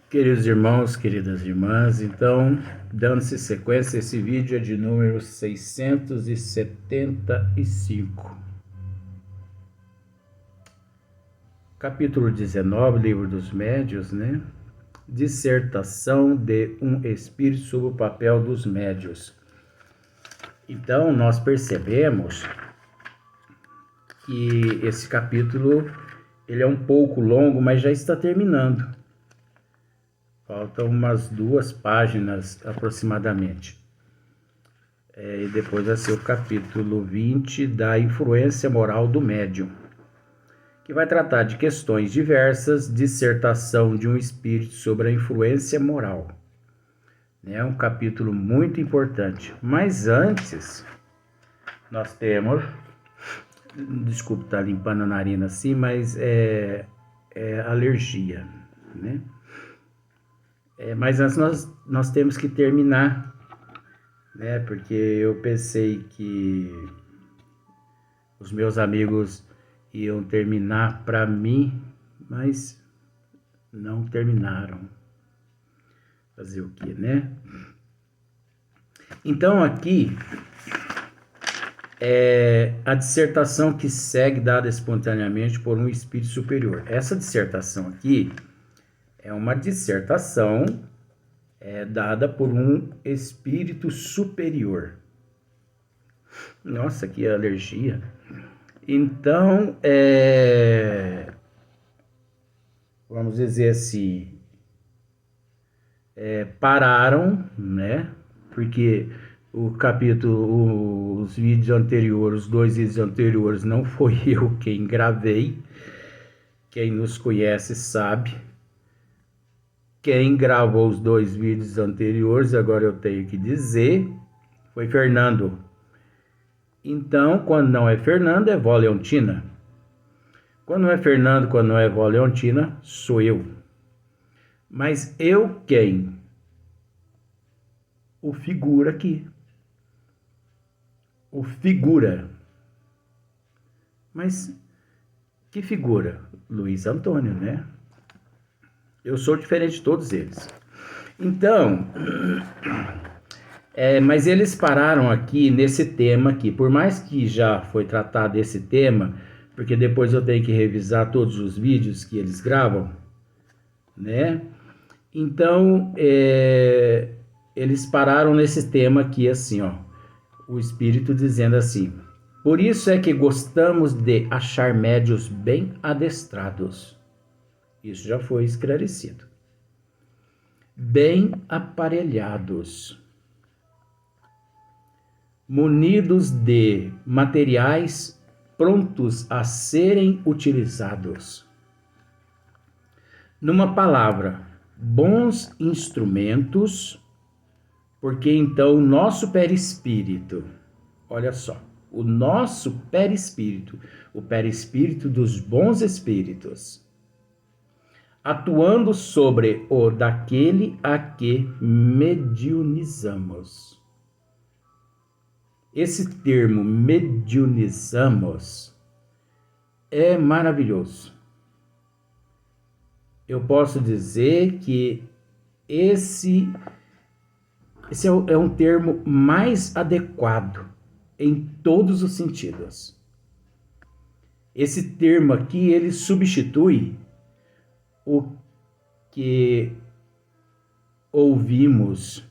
Queridos irmãos, queridas irmãs, então, dando-se sequência, esse vídeo é de número 675. Capítulo 19, Livro dos Médios, né? Dissertação de um espírito sobre o papel dos médios. Então, nós percebemos que esse capítulo, ele é um pouco longo, mas já está terminando. Faltam umas 2 páginas aproximadamente. E depois vai ser o capítulo 20 da influência moral do médium, que vai tratar de questões diversas, dissertação de um espírito sobre a influência moral. É um capítulo muito importante. Mas antes, nós temos... Desculpe estar limpando a narina assim, mas é alergia, né? Mas antes nós temos que terminar, né? Porque eu pensei que os meus amigos iam terminar para mim, mas não terminaram. Fazer o quê, né? Então aqui é a dissertação que segue dada espontaneamente por um espírito superior. Essa dissertação aqui é uma dissertação dada por um espírito superior. Nossa, que alergia. Então, vamos dizer assim, pararam, né? Porque o capítulo, os vídeos anteriores, os 2 vídeos anteriores, não foi eu quem gravei. Quem nos conhece sabe. Quem gravou os 2 vídeos anteriores, agora eu tenho que dizer, foi Fernando. Então, quando não é Fernando, é Vó Leontina. Quando não é Fernando, quando não é Vó Leontina, sou eu. Mas eu quem? O figura aqui. O figura. Mas que figura? Luiz Antônio, né? Eu sou diferente de todos eles. Então, mas eles pararam aqui nesse tema aqui. Por mais que já foi tratado esse tema, porque depois eu tenho que revisar todos os vídeos que eles gravam, né? Então, eles pararam nesse tema aqui assim, ó. O espírito dizendo assim: por isso é que gostamos de achar médios bem adestrados. Isso já foi esclarecido. Bem aparelhados, munidos de materiais prontos a serem utilizados. Numa palavra, bons instrumentos, porque então o nosso perispírito, olha só, o nosso perispírito, o perispírito dos bons espíritos, atuando sobre o daquele a que mediunizamos. Esse termo mediunizamos é maravilhoso. Eu posso dizer que esse é um termo mais adequado em todos os sentidos. Esse termo aqui, ele substitui o que ouvimos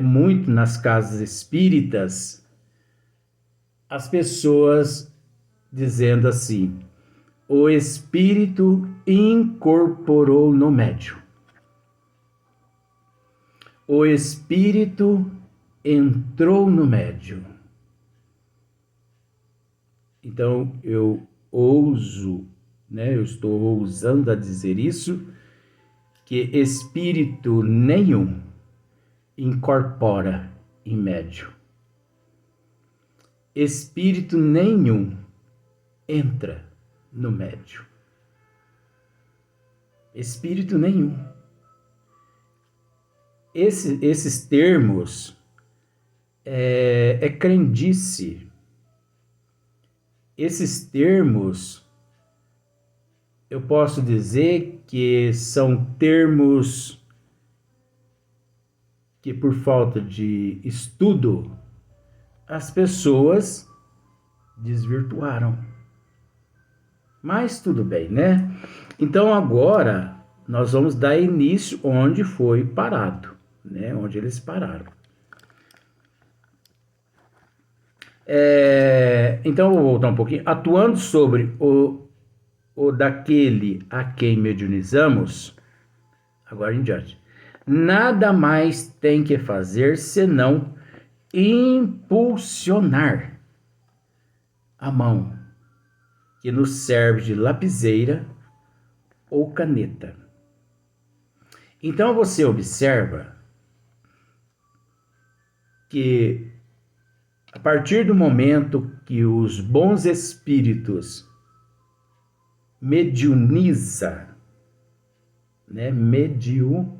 muito nas casas espíritas, as pessoas dizendo assim: o espírito incorporou no médium. O espírito entrou no médium. Então eu ouso, né, eu estou ousando a dizer isso, que espírito nenhum incorpora em médium. Espírito nenhum entra no médium. Espírito nenhum. Esses termos é crendice. Esses termos, eu posso dizer que são termos que, por falta de estudo, as pessoas desvirtuaram. Mas tudo bem, né? Então agora nós vamos dar início onde foi parado, né? Onde eles pararam. Então eu vou voltar um pouquinho. Atuando sobre o daquele a quem mediunizamos, agora em diante, nada mais tem que fazer senão impulsionar a mão que nos serve de lapiseira ou caneta. Então você observa que a partir do momento que os bons espíritos mediuniza, né? Mediuniza,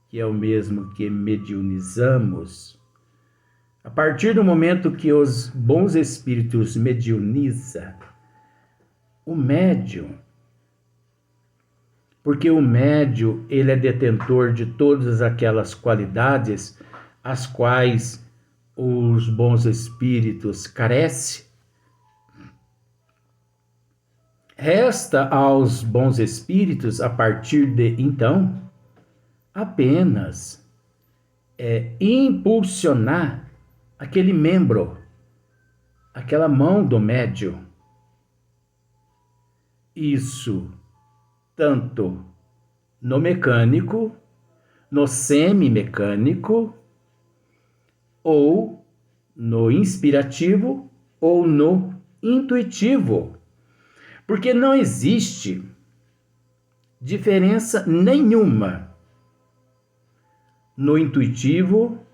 que é o mesmo que mediunizamos. A partir do momento que os bons espíritos mediuniza, o médium, porque o médium, ele é detentor de todas aquelas qualidades as quais os bons espíritos carecem, resta aos bons espíritos, a partir de então, apenas impulsionar aquele membro, aquela mão do médium. Isso tanto no mecânico, no semimecânico, ou no inspirativo, ou no intuitivo. Porque não existe diferença nenhuma no intuitivo,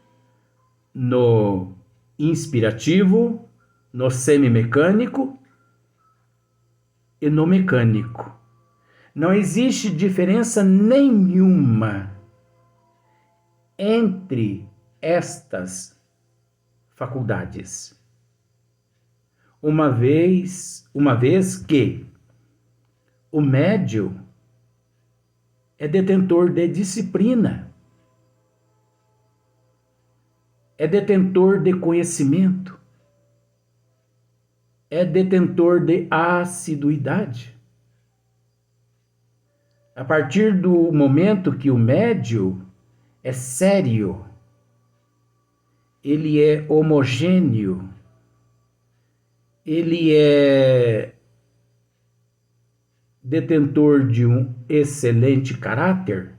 no inspirativo, no semimecânico e no mecânico. Não existe diferença nenhuma entre estas faculdades. Uma vez que o médium é detentor de disciplina, é detentor de conhecimento, é detentor de assiduidade. A partir do momento que o médium é sério, ele é homogêneo, ele é detentor de um excelente caráter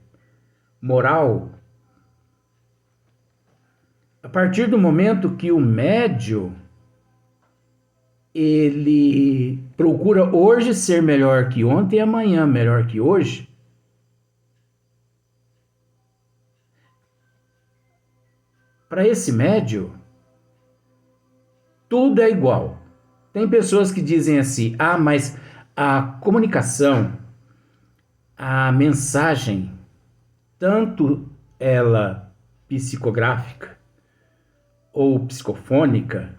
moral. A partir do momento que o médium ele procura hoje ser melhor que ontem e amanhã melhor que hoje, para esse médium tudo é igual. Tem pessoas que dizem assim: mas a comunicação, a mensagem, tanto ela psicográfica ou psicofônica,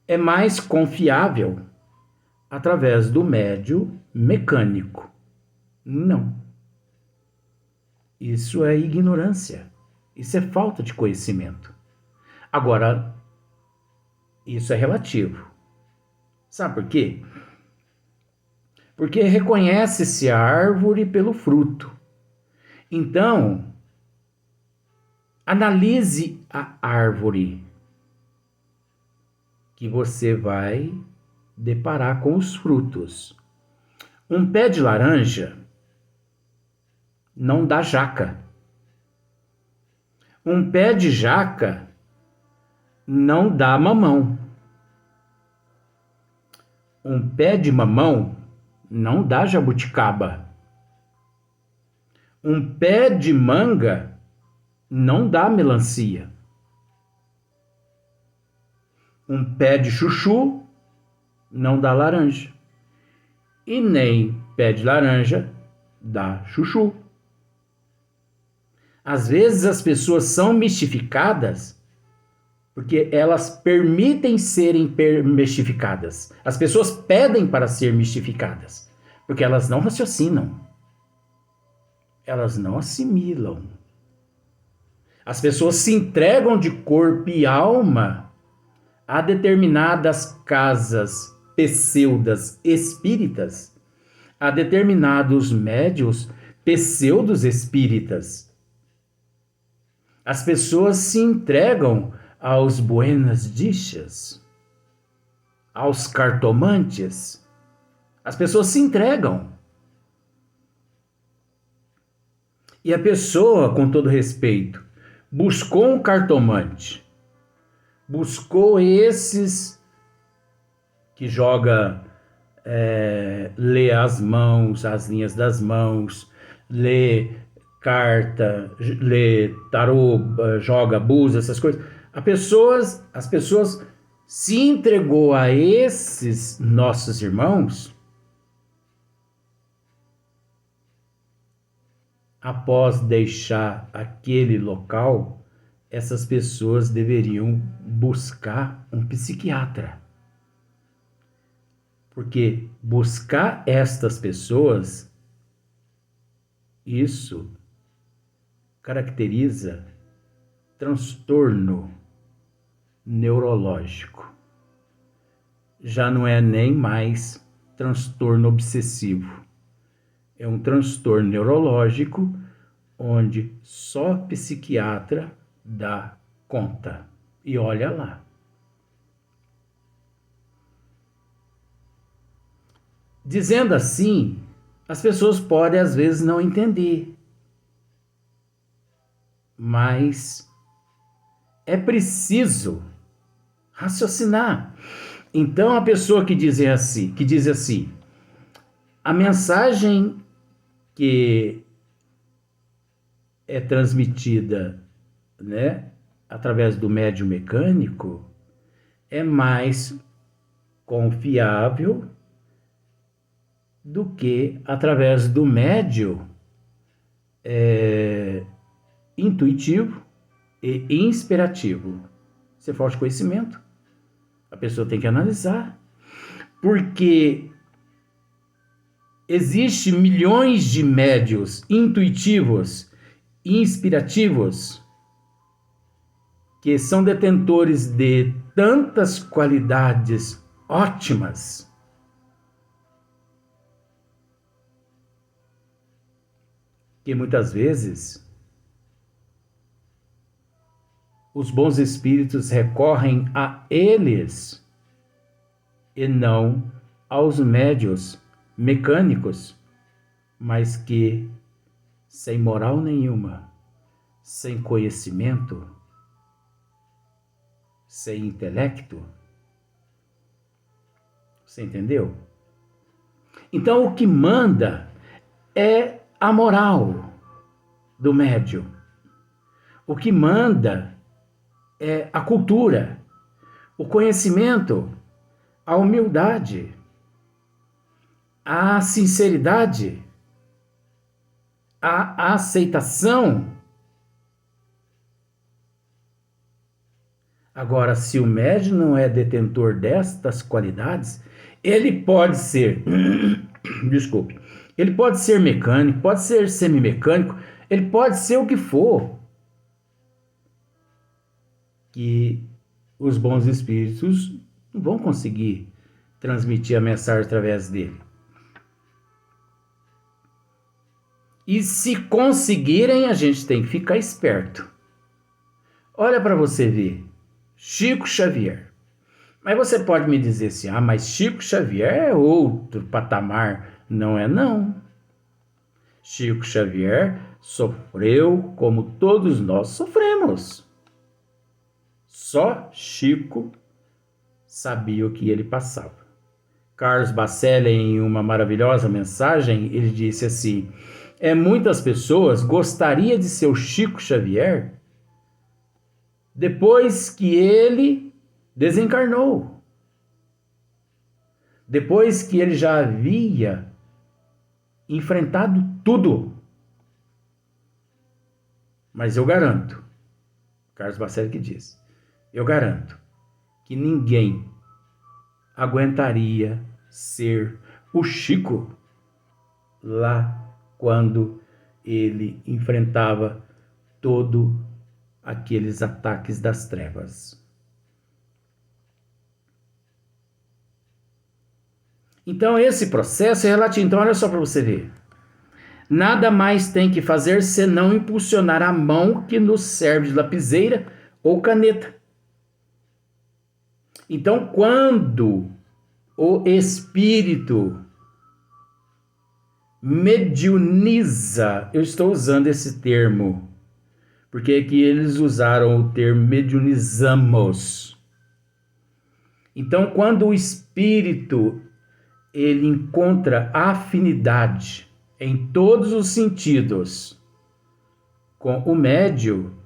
é mais confiável através do médium mecânico. Não. Isso é ignorância. Isso é falta de conhecimento. Agora, isso é relativo. Sabe por quê? Porque reconhece-se a árvore pelo fruto. Então, analise a árvore que você vai deparar com os frutos. Um pé de laranja não dá jaca. Um pé de jaca não dá mamão. Um pé de mamão não dá jabuticaba. Um pé de manga não dá melancia. Um pé de chuchu não dá laranja. E nem pé de laranja dá chuchu. Às vezes as pessoas são mistificadas Porque elas permitem serem mistificadas. As pessoas pedem para ser mistificadas, porque elas não raciocinam. Elas não assimilam. As pessoas se entregam de corpo e alma a determinadas casas pseudas espíritas, a determinados médios pseudos espíritas. As pessoas se entregam aos buenas dichas, aos cartomantes. As pessoas se entregam. E a pessoa, com todo respeito, buscou um cartomante, buscou esses que joga, lê as mãos, as linhas das mãos, lê carta, lê tarô, joga búzios, essas coisas. As pessoas se entregou a esses nossos irmãos após deixar aquele local. Essas pessoas deveriam buscar um psiquiatra. Porque buscar estas pessoas, isso caracteriza transtorno neurológico. Já não é nem mais transtorno obsessivo. É um transtorno neurológico onde só psiquiatra dá conta. E olha lá. Dizendo assim, as pessoas podem às vezes não entender. Mas é preciso raciocinar. Então a pessoa que diz assim, a mensagem que é transmitida, né, através do médium mecânico é mais confiável do que através do médium intuitivo e inspirativo. Isso é falta de conhecimento. A pessoa tem que analisar. Porque existe milhões de médiuns intuitivos e inspirativos que são detentores de tantas qualidades ótimas que muitas vezes os bons espíritos recorrem a eles e não aos médiuns mecânicos, mas que, sem moral nenhuma, sem conhecimento, sem intelecto, você entendeu? Então o que manda é a moral do médium. O que manda é a cultura, o conhecimento, a humildade, a sinceridade, a aceitação. Agora, se o médium não é detentor destas qualidades, ele pode ser, desculpe, ele pode ser mecânico, pode ser semimecânico, ele pode ser o que for, que os bons espíritos não vão conseguir transmitir a mensagem através dele. E se conseguirem, a gente tem que ficar esperto. Olha para você ver, Chico Xavier. Mas você pode me dizer assim, mas Chico Xavier é outro patamar. Não é não. Chico Xavier sofreu como todos nós sofremos. Só Chico sabia o que ele passava. Carlos Bacelli, em uma maravilhosa mensagem, ele disse assim, muitas pessoas gostariam de ser o Chico Xavier depois que ele desencarnou. Depois que ele já havia enfrentado tudo. Mas eu garanto, Carlos Bacelli que diz, eu garanto que ninguém aguentaria ser o Chico lá quando ele enfrentava todos aqueles ataques das trevas. Então esse processo é relativo. Então olha só para você ver. Nada mais tem que fazer senão impulsionar a mão que nos serve de lapiseira ou caneta. Então quando o espírito mediuniza, eu estou usando esse termo, porque aqui eles usaram o termo mediunizamos. Então, quando o espírito ele encontra afinidade em todos os sentidos com o médium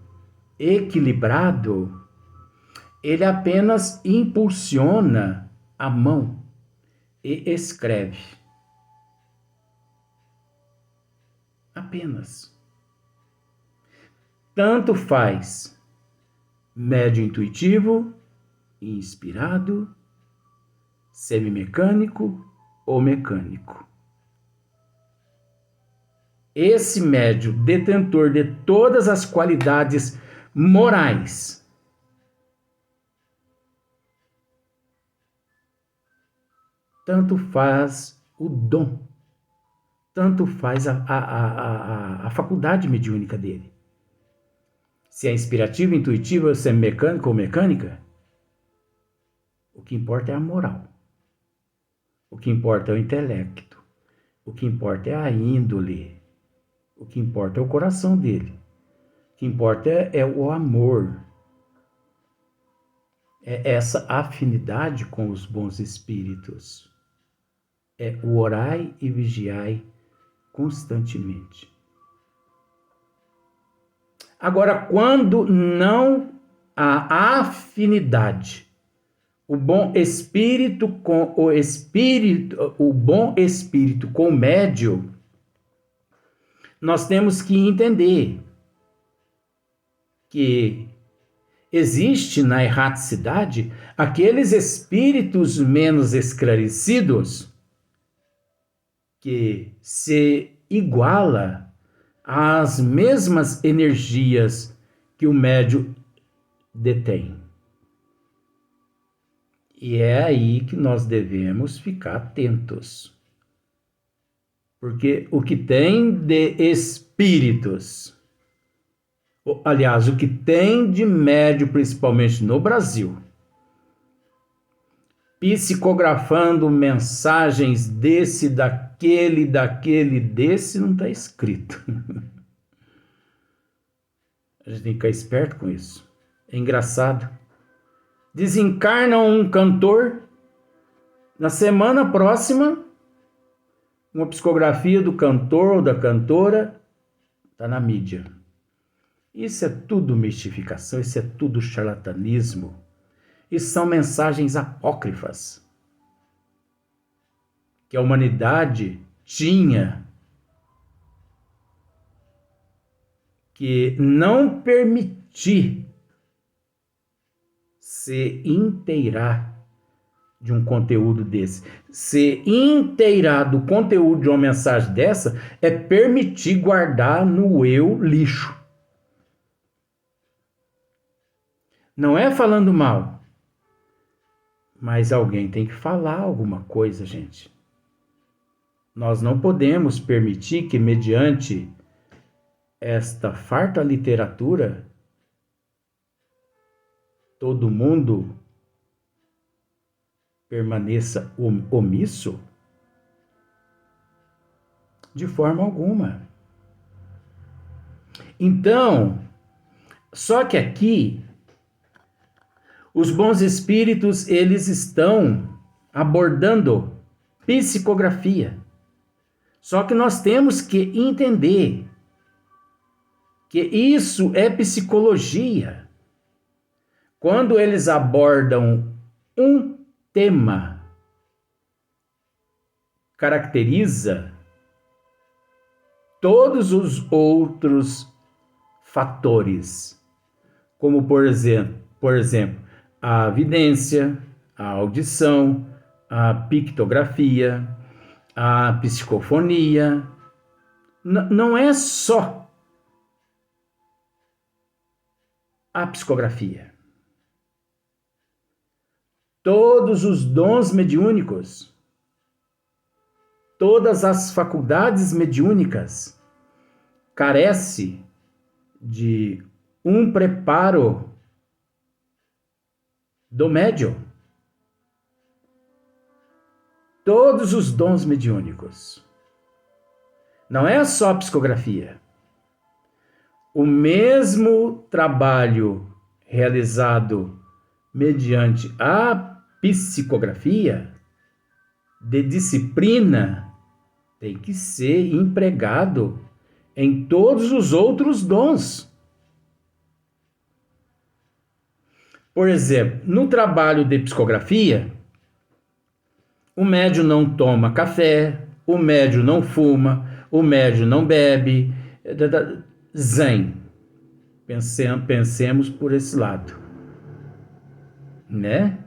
equilibrado, ele apenas impulsiona a mão e escreve. Apenas. Tanto faz médio intuitivo, inspirado, semimecânico ou mecânico. Esse médio, detentor de todas as qualidades morais, tanto faz o dom, tanto faz a faculdade mediúnica dele. Se é inspirativo, intuitivo, se é mecânico ou mecânica, o que importa é a moral. O que importa é o intelecto. O que importa é a índole. O que importa é o coração dele. O que importa é o amor. É essa afinidade com os bons espíritos. É o orai e vigiai constantemente. Agora, quando não há afinidade, o bom espírito com o bom espírito com o médium, nós temos que entender que existe na erraticidade aqueles espíritos menos esclarecidos que se iguala às mesmas energias que o médium detém. E é aí que nós devemos ficar atentos. Porque o que tem de espíritos, aliás, o que tem de médium, principalmente no Brasil, psicografando mensagens desse, daquele, desse, não está escrito. A gente tem que ficar esperto com isso. É engraçado. Desencarnam um cantor, na semana próxima, uma psicografia do cantor ou da cantora está na mídia. Isso é tudo mistificação, isso é tudo charlatanismo. Isso são mensagens apócrifas que a humanidade tinha que não permitir se inteirar de um conteúdo desse. Se inteirar do conteúdo de uma mensagem dessa é permitir guardar no eu lixo. Não é falando mal, mas alguém tem que falar alguma coisa, gente. Nós não podemos permitir que, mediante esta farta literatura, todo mundo permaneça omisso? De forma alguma. Então, só que aqui, os bons espíritos, eles estão abordando psicografia. Só que nós temos que entender que isso é psicologia. Quando eles abordam um tema, caracteriza todos os outros fatores, como, por exemplo, por exemplo, a vidência, a audição, a pictografia, a psicofonia. Não é só a psicografia. Todos os dons mediúnicos, todas as faculdades mediúnicas carecem de um preparo do médium. Todos os dons mediúnicos. Não é só a psicografia. O mesmo trabalho realizado mediante a psicografia de disciplina tem que ser empregado em todos os outros dons. Por exemplo, no trabalho de psicografia, o médium não toma café, o médium não fuma, o médium não bebe. Zen. Pensemos por esse lado. Né?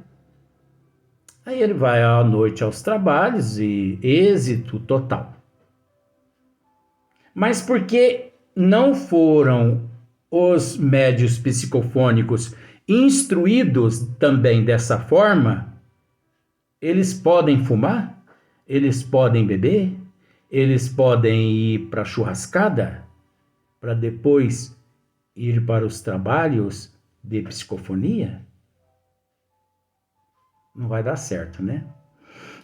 Aí ele vai à noite aos trabalhos e êxito total. Mas por que não foram os médios psicofônicos instruídos também dessa forma? Eles podem fumar? Eles podem beber? Eles podem ir para a churrascada? Para depois ir para os trabalhos de psicofonia? Não vai dar certo, né?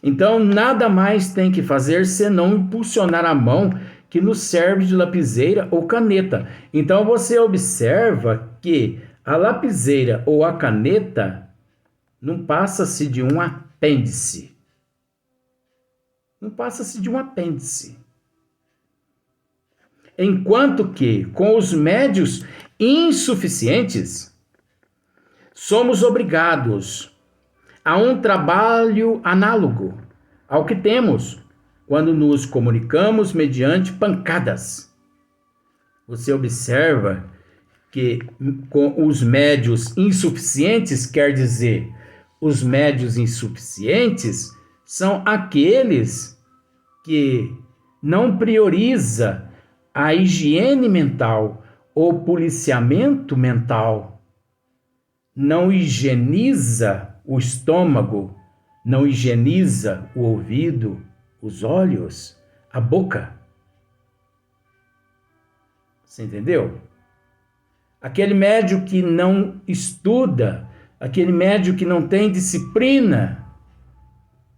Então, nada mais tem que fazer senão impulsionar a mão que nos serve de lapiseira ou caneta. Então, você observa que a lapiseira ou a caneta não passa-se de um apêndice. Não passa-se de um apêndice. Enquanto que, com os médios insuficientes, somos obrigados a um trabalho análogo ao que temos quando nos comunicamos mediante pancadas. Você observa que com os médios insuficientes, quer dizer, os médios insuficientes são aqueles que não prioriza a higiene mental ou policiamento mental, não higieniza o estômago, não higieniza o ouvido, os olhos, a boca. Você entendeu? Aquele médium que não estuda, aquele médium que não tem disciplina,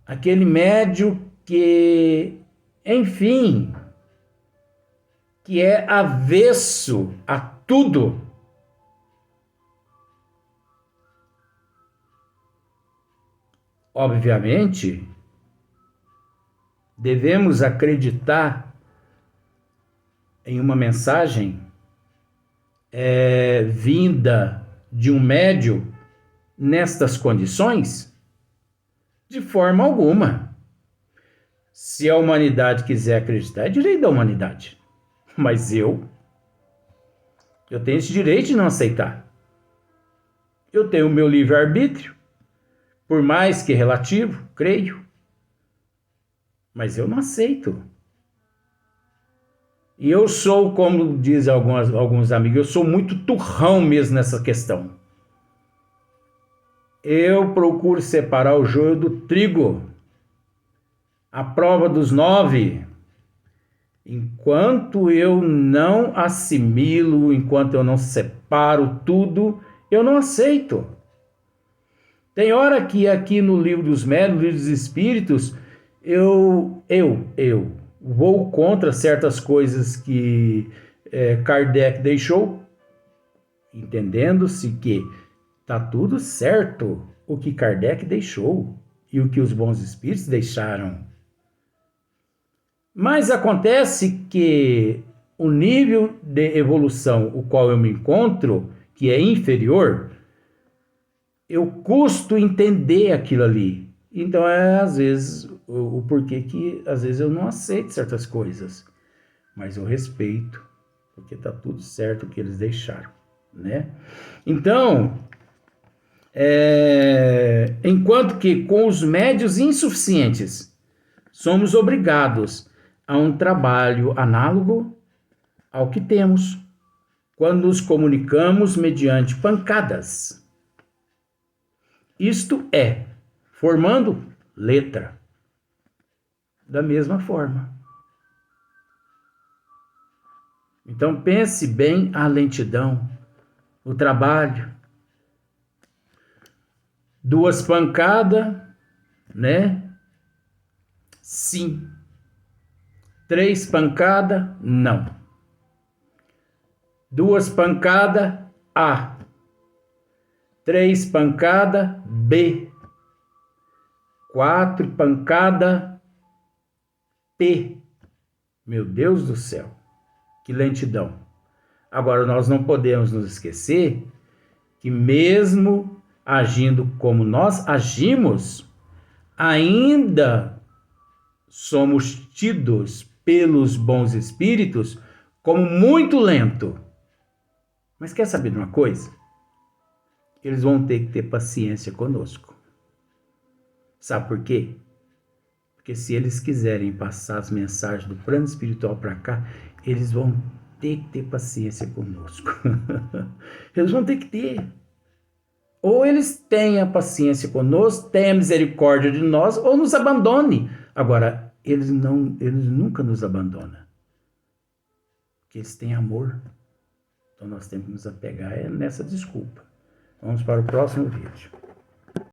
aquele médium que, enfim, que é avesso a tudo. Obviamente, devemos acreditar em uma mensagem vinda de um médium nestas condições? De forma alguma. Se a humanidade quiser acreditar, é direito da humanidade. Mas eu tenho esse direito de não aceitar. Eu tenho o meu livre-arbítrio, por mais que relativo, creio. Mas eu não aceito. E eu sou, como dizem alguns amigos, eu sou muito turrão mesmo nessa questão. Eu procuro separar o joio do trigo. A prova dos 9. Enquanto eu não assimilo, enquanto eu não separo tudo, eu não aceito. Tem hora que aqui no Livro dos Médiuns, no Livro dos Espíritos, eu vou contra certas coisas que Kardec deixou, entendendo-se que está tudo certo o que Kardec deixou e o que os bons espíritos deixaram. Mas acontece que o nível de evolução o qual eu me encontro, que é inferior, eu custo entender aquilo ali. Então às vezes o porquê que às vezes eu não aceito certas coisas, mas eu respeito, porque está tudo certo o que eles deixaram, né? Então, Enquanto que com os médios insuficientes, somos obrigados a um trabalho análogo ao que temos quando nos comunicamos mediante pancadas. Isto é, formando letra. Da mesma forma. Então pense bem a lentidão, o trabalho. 2 pancadas, né? Sim. 3 pancadas, não. 2 pancadas, A. 3 pancadas, B. 4 pancadas, P. Meu Deus do céu, que lentidão. Agora, nós não podemos nos esquecer que mesmo agindo como nós agimos, ainda somos tidos pelos bons espíritos como muito lento. Mas quer saber de uma coisa? Eles vão ter que ter paciência conosco. Sabe por quê? Porque se eles quiserem passar as mensagens do plano espiritual para cá, eles vão ter que ter paciência conosco. Eles vão ter que ter. Ou eles têm a paciência conosco, têm a misericórdia de nós, ou nos abandone. Agora, eles nunca nos abandonam. Porque eles têm amor. Então nós temos que nos apegar nessa desculpa. Vamos para o próximo vídeo.